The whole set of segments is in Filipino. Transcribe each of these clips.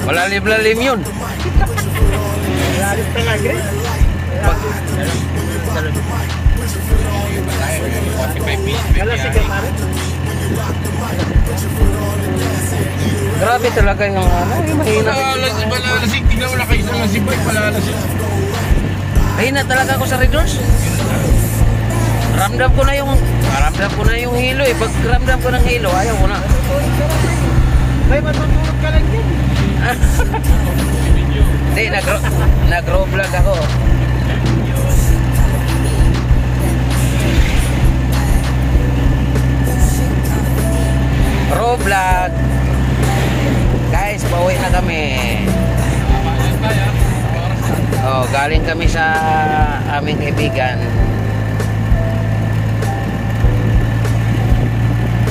Malalim-lalim yun. Malalim talaga eh. Galasig ka pare. Grabe talaga yung ano, yung mahina. Malalasig, tingnan mo na kayo sa lasig bike, malalasig. Mahina talaga ako sa redoors. Ramdam ko na yung hilo eh. Pag ramdam ko ng hilo, ayaw ko na. May matutulog ka lang yan. Hindi, nag-raw vlog ako. Raw vlog. Guys, pauwi na kami. Oh, galing kami sa aming kaibigan.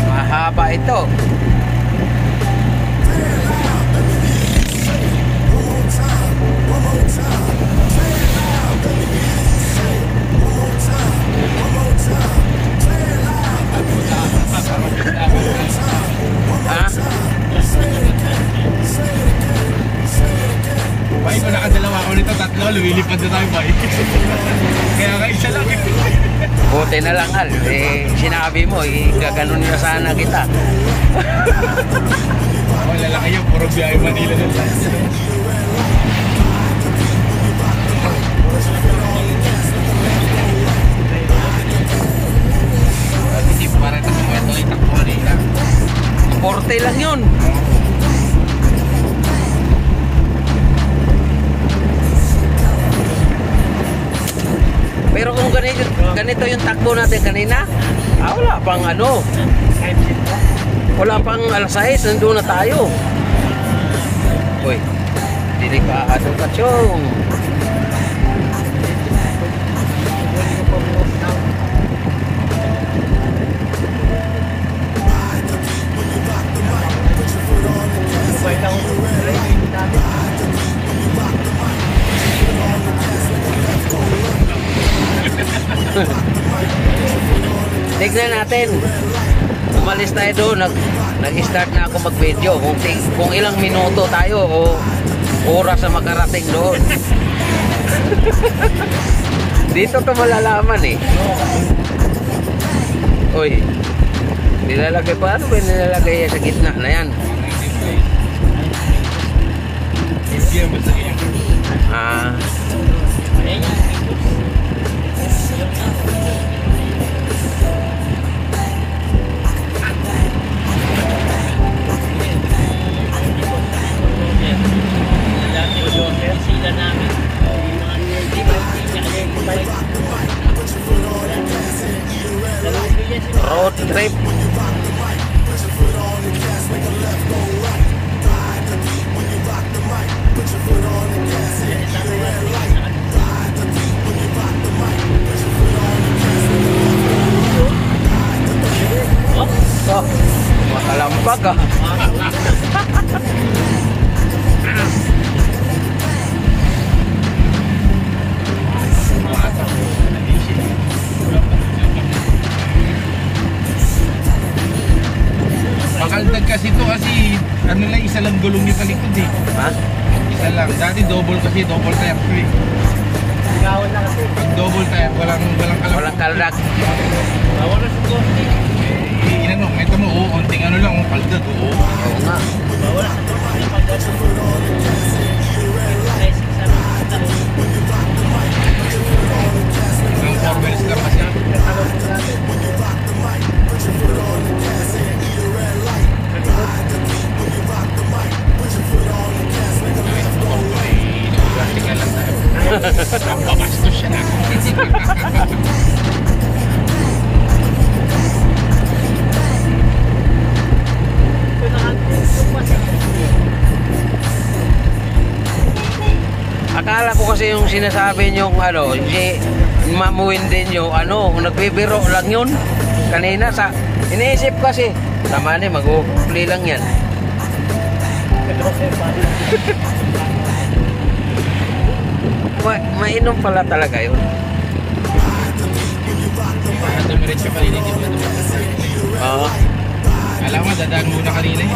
Mahaba ito. Ha? Bay, kung nakadalawa ako nito, tatlo, lumilipad na tayo, bay. Kaya ka isa lang. Buti na lang, Al. Eh, sinabi mo, gaganon na sana kita. Ako, lalaki yun, puro biyahe Manila na lang. Hindi parang kasi mo ito itakbo kanina. Porte lang yun. Pero kung ganito yung takbo natin kanina, wala pang ano. Wala pang alas 6, nandun na tayo. Uy, delikado ka, Chong. Tignan natin. Umalis tayo doon, nag-start na ako mag-video kung ilang minuto tayo o oras na makarating doon. Dito to malalaman eh. Uy, nilalagay pa, ano ba nilalagay sa gitna na yan? Ah. Road trip. Oh, makalampag ah. Makaldag kasi ito kasi ano lang, isa lang gulong yung kalikod eh. Ha? Isa lang. Dati double kasi, double tire ko eh. Gawan na kasi. Pag double tire, walang kalag. Walang kaldag. Gawan na siguro. Inano, ito mo, onting ano lang, kaldag, oo. Oo nga. Gawan na siguro. Ang 4 wheels lang kasi. Ang babastos siya na. Akala ko kasi yung sinasabi nyo ano, si mamuin din nyo, ano, nagbibiro lang yun. Kanina sa, iniisip kasi, tama na, mag-upli lang yan. Mainom pala talaga yun. Dumiretso kanina, hindi mo Oo. alam mo, dadaan muna kanina eh.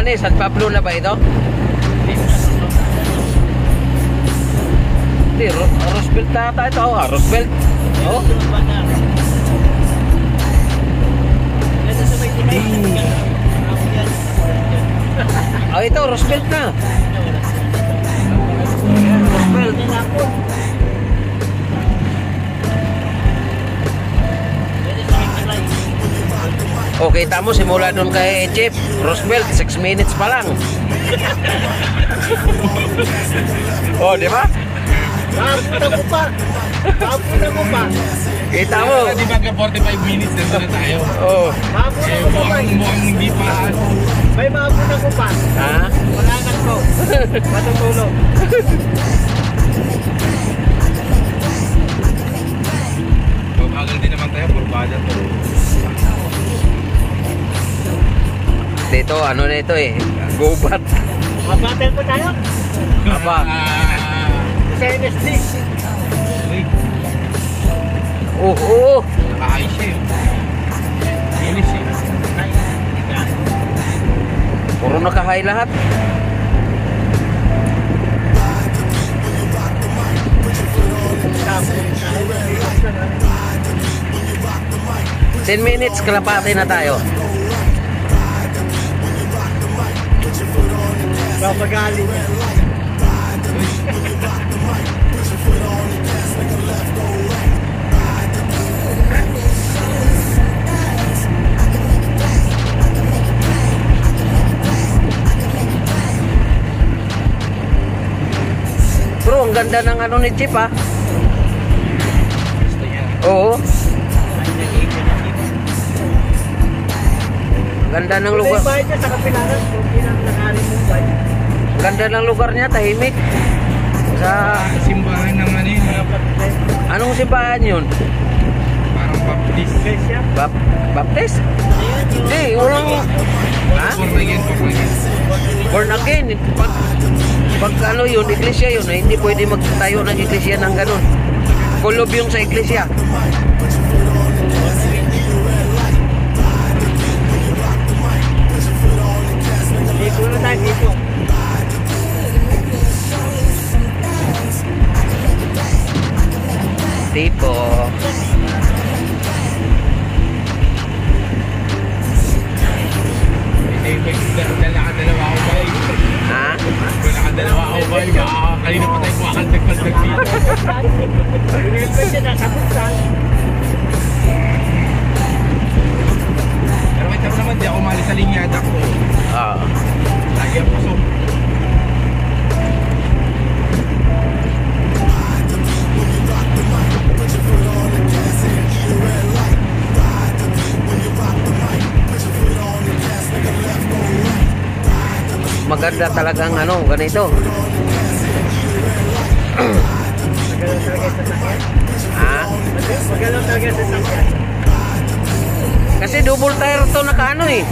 Ano San Pablo na ba ito? Hindi, Roosevelt na ito. Roosevelt. Oh. Oh, ito, Roosevelt na. Roosevelt. Okay, tamo simula doon kay Chip Roosevelt, 6 minutes pa lang. Oh, di ba? Papunta ko pa. Kita mo. Di ba ka 45 minutes nandun na tayo? Oh. Papunta ko pa. Mukhang hindi pa. May mapunta ko pa. Ha? Wala na ko. Matutulog. Babagal din naman tayo, purbada to. Dito, ano na ito eh. Gubat. Mabattle pa tayo. Apa? Sa NSD. Uy, Oo. nakaayos siya eh. Linis eh. Puro nakahay lahat. Ten minutes, kalapati na tayo. Babagaling. Bro, ang ganda ng ano ni Chip ah. Gusto niya. Oo. Ganda ng lugar. Yung bahay niya sa Kapilanan. Kung pinang-nakari mo ba? Ganda ng lugar niya, tahimik. Sa Simbahan ng ano yun. anong simbahan yun? Parang baptist. Iglesia. Baptist? Hindi, walang ha? Born again, born again. Born again. Pag ano yun, iglesia yun, hindi pwede magtayo ng iglesia ng ganun. Kulob yung sa iglesia. Dito na tayo dito. Tipo. Nakadalawa ako ba eh. Ha? Nakadalawa ako ba eh. Kanina pa tayo kumakaldag-kaldag dito. Pinilpa siya na kapusan. Pero wait naman, di ako mali sa linyada ko. Ah. Lagi ang puso. Maganda talagang ano, ganito. Magalang talaga sa sakyan. Ha? Magalang talaga sa sakyan. Kasi double tire to nakaano eh.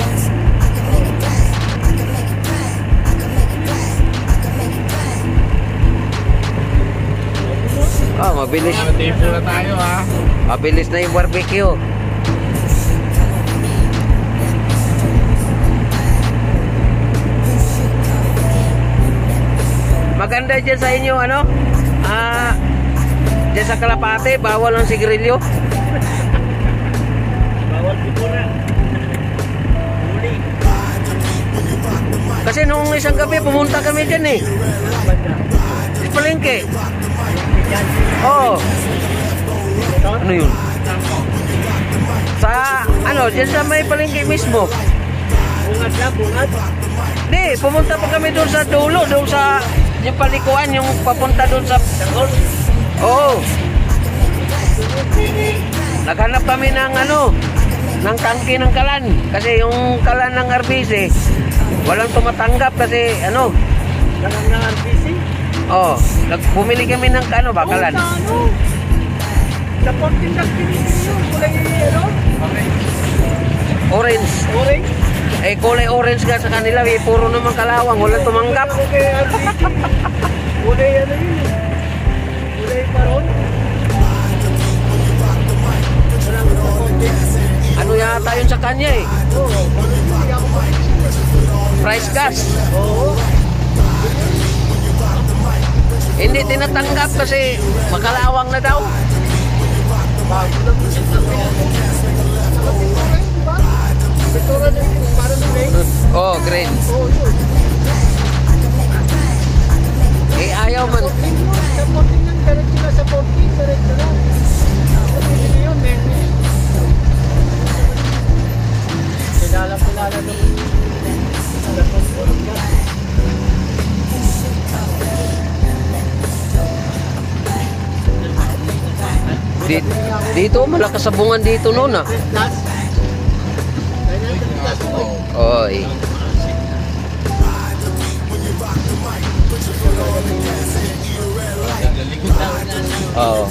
Ah, mabilis. Tape na tayo ha. Mabilis na yung barbecue. Maganda dyan sa inyo, ano? Dyan sa Kalapate, bawal ang sigarilyo. Bawal pipura. Huli. Kasi noong isang gabi, pumunta kami dyan eh. Banda. Sa palengke. Yan. Oo. Ito. Ano yun? Sa, ano, dyan sa may palengke mismo. Bungad lang, bungad. Di, pumunta pa kami doon sa dulo, doon sa yung palikuan, yung papunta doon sa... Tangol. Oo. Naghanap kami ng ano, ng tangke ng kalan. Kasi yung kalan ng RBC, walang tumatanggap kasi ano. Kalang ng RPC. Oh, bumili kami ng ano ba, kalan. Sa ano? Sa 14 lang pinili yun. Kulay ano? Orange. Orange. Eh, kulay orange nga sa kanila, eh, puro naman kalawang, walang tumanggap. Ako kay RPC. Kulay ano yun? Kulay paron. Walang sa 14. Ano yata yun sa kanya eh. Oo. Hindi ako price gas. Oo. Hindi tinatanggap kasi makalawang na daw. Bago lang yung sasakyan. Pintura yun, di ba? Pintura na yun, parang green. Oh, green. Oo, yun. Eh, ayaw man. Sa 14 lang, diretso na sa 14, diretso na. Ako pinili yun, men. Kilala nung Dito, malakas sa bungan dito noon ah. Plus. Plus mo eh. Oy. Oh.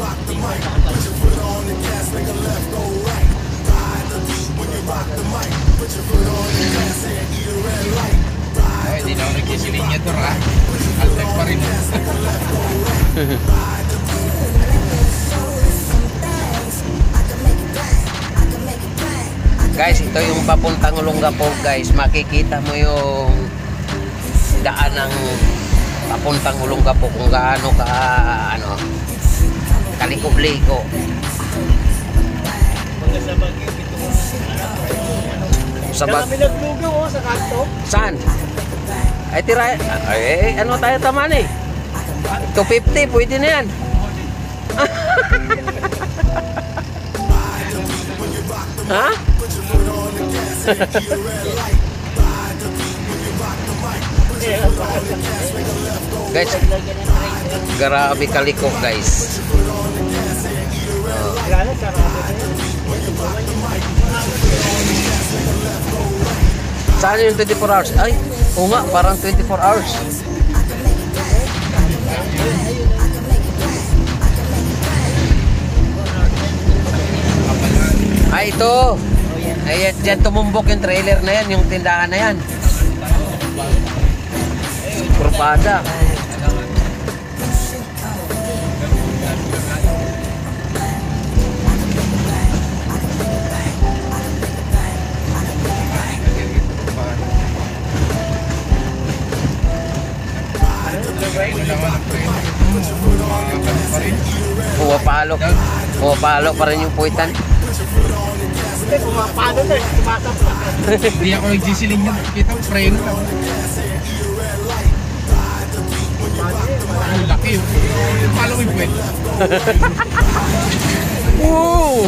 Ay, di na ako nagsisiling niya to, ha? Altek pa rin. Guys, ito yung papuntang Olongapo, guys. Makikita mo yung daan ng papuntang Olongapo kung gaano ka kaliko-liko. Mga sa bagay, Sa Kaya kami naglugaw oh, sa kanto. Saan? Ay tira, ay ano tayo taman eh? 250, pwede na yan. Ha? Guys, grabe kaliko guys. Wala na, sarado na yun. Saan yung 24 hours? Ay, oo nga, parang 24 hours. Ay, ito. Ay, dyan tumumbok yung trailer na yan, yung tindahan na yan. Kurpada. Pumapalo pa rin yung puwitan. Hindi, pumapano na, tumasap na. Hindi ako nagsisiling niya. Kita mo, preno lang. Ang laki yun. Palo mo yung puwet. Woo!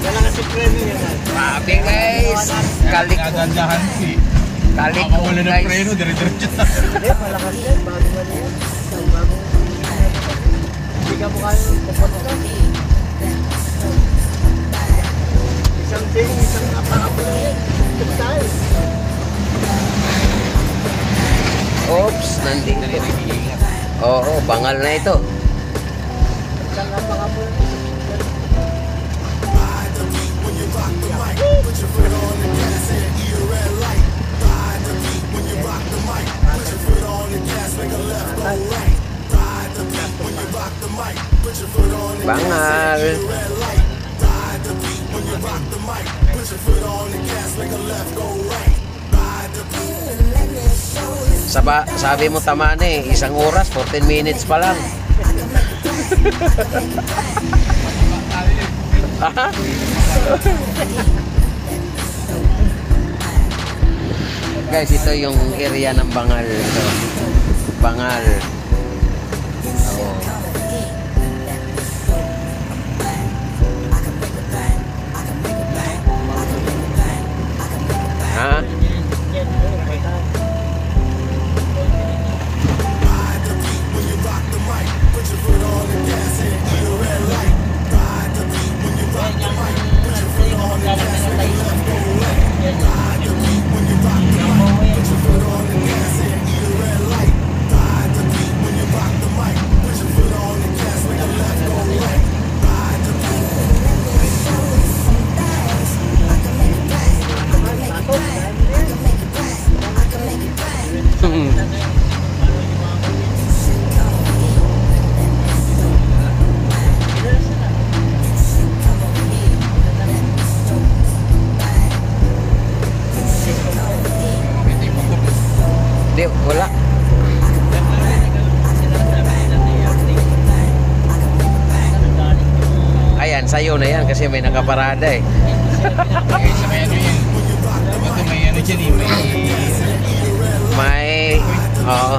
Wala kasi preno yun. Grabe guys. Kaliko. Gagandahan ko eh. Kaliko Wala ng guys. preno, dire-diretso. Hindi, malakas yan. Bago na yan. Bago. Hindi ka mukha yung pupunta. Isang ting, isang apakapo na yan. Ito tayo. Oops, nandito. Oo, bangal na ito. Isang apakapo na yan. Bangal. Sabi mo tama na eh, 1 oras, 14 minutes pa lang. Guys, ito yung area ng Bangal. Ito. Bangal. Oh. Ha? Wala. Ayan, sa'yo na yan kasi may nakaparada eh. Eh, sa may ano yan. Bato may ano dyan eh. May... Oo.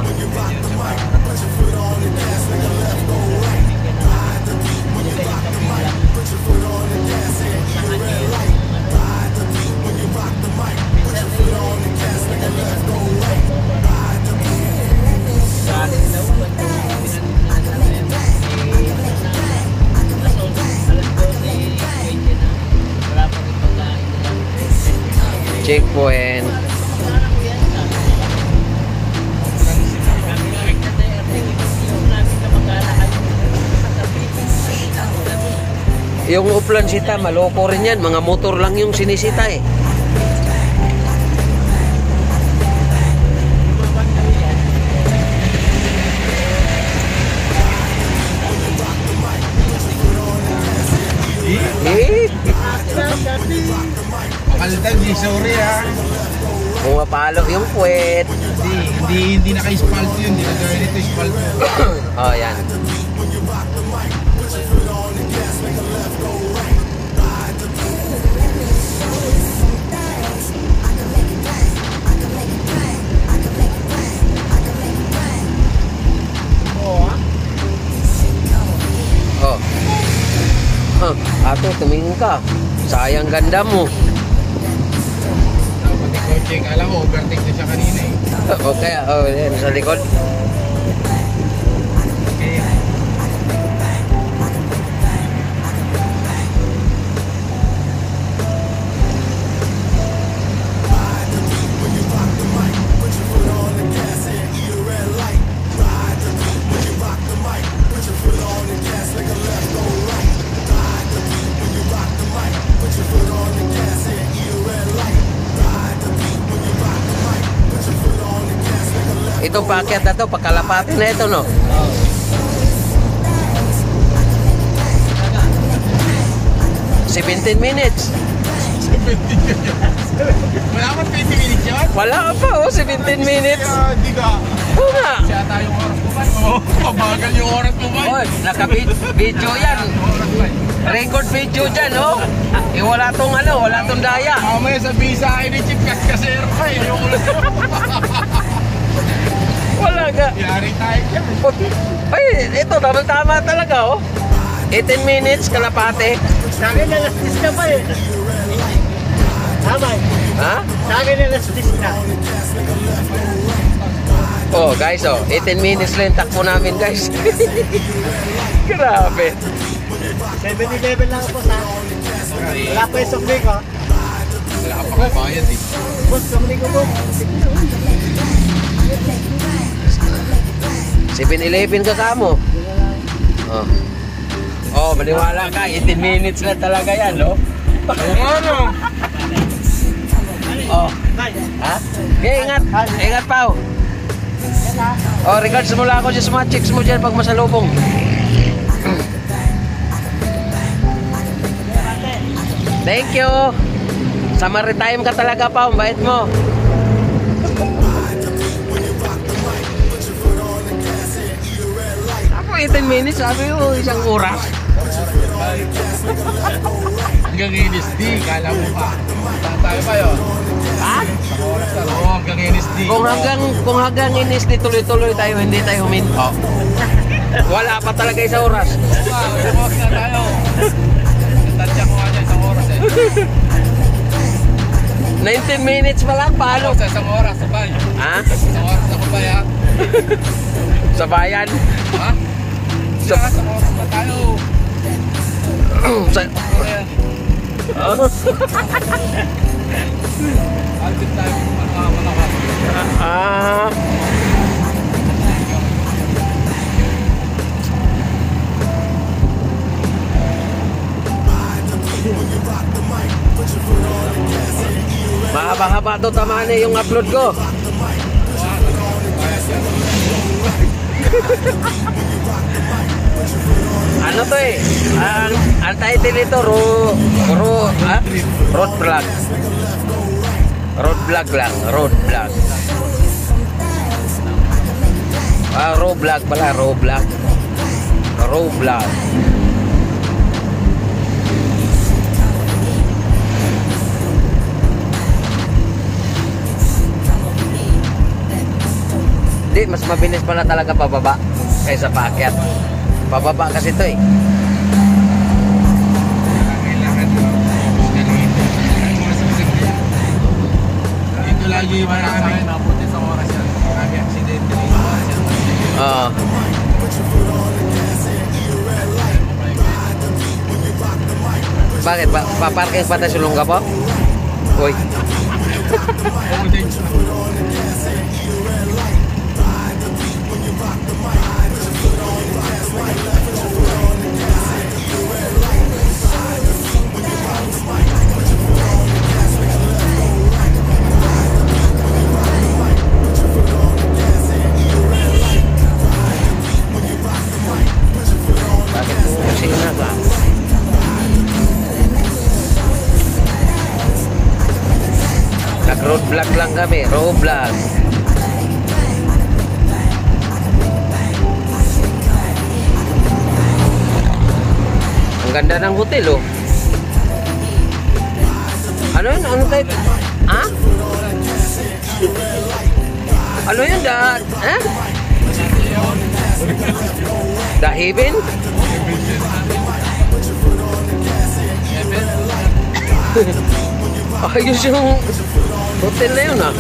Checkpoint. Yung Uplansita, maloko rin yan. Mga motor lang yung sinisita eh. Eh, Makaltan, di sorry ha. pumapalo yung puwet. Hindi naka-spalto yun. Hindi na gawin ito spalto. Oh, yan. Oh. Ate, tumingin ka. Sayang ganda mo. Pati kotse, kala ko overtake na siya kanina eh. Okay, oh, yan, sa likod. Okay. Itong paakyat na to, pagkalapati na ito, no? 17 minutes. Wala ka 20 minutes yun? Wala pa, oh, 17 minutes. Hindi ka. Oo nga. Siya tayong oras mo ba? Oo, mabagal yung oras mo ba? Oh, naka-video yan. Record video dyan, oh. Eh, wala tong ano, wala tong daya. Mamaya sabihin sa akin ni Chief Kaskasero ka eh. Yung ulit mo. Wala nga. Yari tayo dyan. Ay, ito, tama talaga, oh. 18 minutes, kalapate. Sa akin na last na pa eh. Tama eh. Ha? Sa akin na last na. Oh, guys, oh. 18 minutes lang yung takbo namin, guys. Grabe. 7-11 lang po sa akin. Wala pa yung sukli ko. Wala ka pa kabayad eh. Boss, sukli ko po. 7-11 ka kamo. Oh. Oh, maniwala ka. 18 minutes na talaga yan, no? Ano? Oh. Ha? Okay, ingat. Ingat, Pao. Oh, regards mula ako sa mga chicks mo dyan pag masalubong. Thank you. Sa maritime ka talaga, Pao. Bait mo. Ako 18 minutes, sabi ko, isang oras. Hanggang NSD, kala mo pa. Saan tayo pa yun? Ha? Oo, hanggang NSD. Kung hanggang inis tuloy-tuloy tayo, hindi tayo huminto. Wala pa talaga isang oras. Tapos na tayo. Natansya ko nga niya isang oras eh. 19 minutes pa lang, paano? Sa isang oras, sabay. Ha? Isang oras ako ba yan? Sa bayan? Ha? Sa isang oras pa tayo. Sa... Ayan. Alvin tayo manakaman. Ah... Mahaba-haba to, tama na yung upload ko. Ano to eh? Ang title nito, road vlog. Road vlog lang, road vlog. Ah, raw vlog pala, raw vlog. Raw vlog. Di, mas mabilis pala talaga pababa kaysa paakyat. Pababa kasi ito eh. Kailangan dito lagi marami. Napunti sa oras yan. Marami aksidente rin. Oo. Bakit? Paparking pa tayo sulong ka po? Uy. Bakit po kasi na ba? Nag-road vlog lang kami, road vlog. Ang ganda ng hotel oh. Ano yun? Ano type? Ha? Ano yun? The Haven? Ayos yung hotel na yun ah.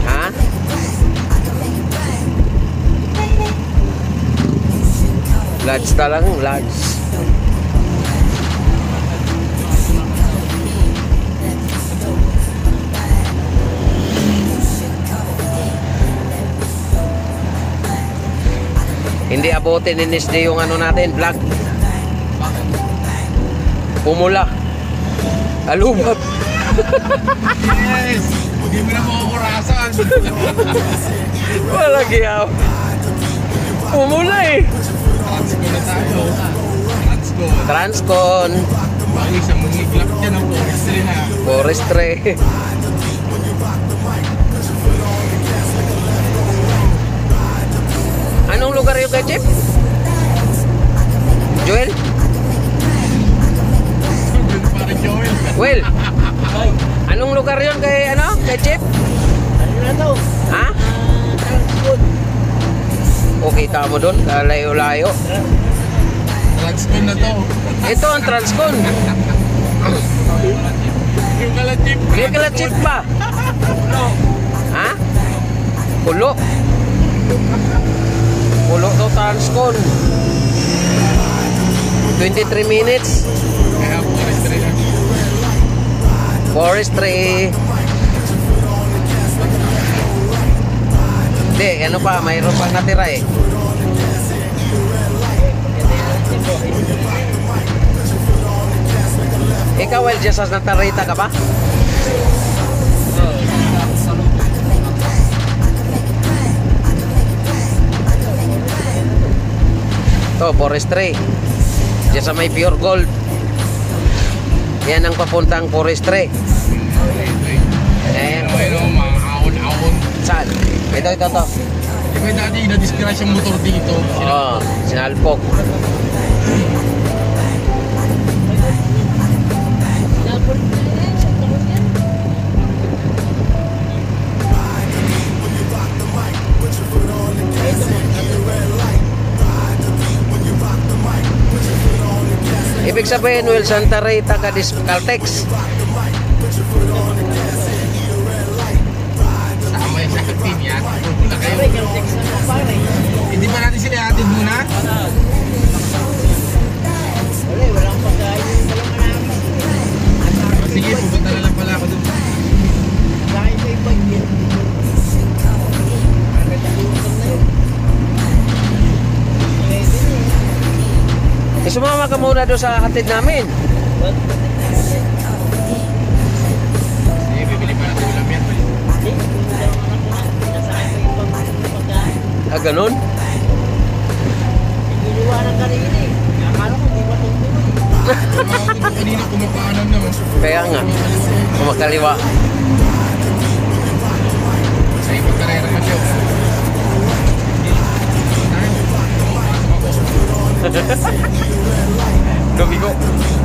Ha? Lodge talagang lodge. Hindi abutin ni Nisdi yung ano natin, vlog. Pumula. Alubab. Yes! Hindi mo na makukurasan. Wala giyaw. Pumula eh. Transco na tayo. Transco. Transcon. Bali siya mangiglap dyan ang forestry na. Forestry. Anong lugar yung kay Chip? Joel? Parang Joel. Well, anong lugar yun kay ano? Kay Chip? Ano na to? Ha? Transport. O kita mo doon, layo-layo. Transco na to. Ito ang Transcon. Yung kalachip. May kala Chip pa. Ha? Pulo. Pulo to Transcon. 23 minutes. Kaya forestry na. Forestry. Hindi, ano pa, mayroon pang natira eh. Ikaw, well, just as natarita ka ba? To, forestry. Diyan sa may pure gold. Yan ang papuntang forestry. Ayan. Ano, mga ahon-ahon. Saan? Ito. Di ba dati na-discrash yung motor dito? Oo, sinalpok. Ibig sabihin, Will Santa Rita ka Caltex. Tama yung sa team yan. Pula kayo. Hindi ba natin sila hatid muna? Walang pagkain. Walang marami. Sige, pupunta na lang pala ako doon. Kain sa iba yun. Sumama ka muna doon sa hatid namin. Sige, bibili pa natin ulam yan. Ah, ganun? Iniwanan ka rin eh. Akala ko di ba tutuloy. Tumawag ko kanina, kumapaanan na. Kaya nga, kumakaliwa. Sa ibang karera na siya.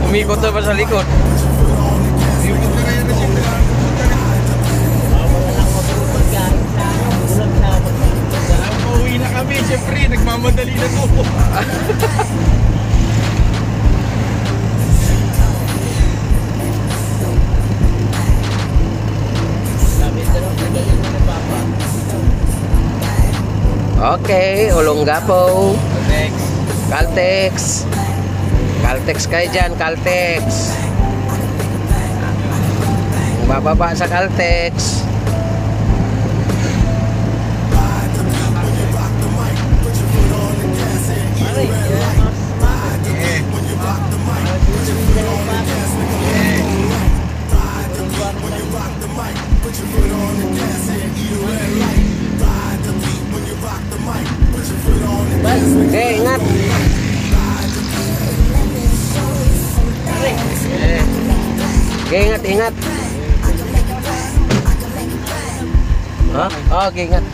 Umikot na ba sa likod? Ibang karera na siya. Pauwi na kami, syempre, nagmamadali na to. Okay, Olongapo. Next. Caltex. Caltex kayo dyan, Caltex. Bababa sa Caltex. Okay, ingat. Okay, ingat, ingat. Ha? Okay, ingat.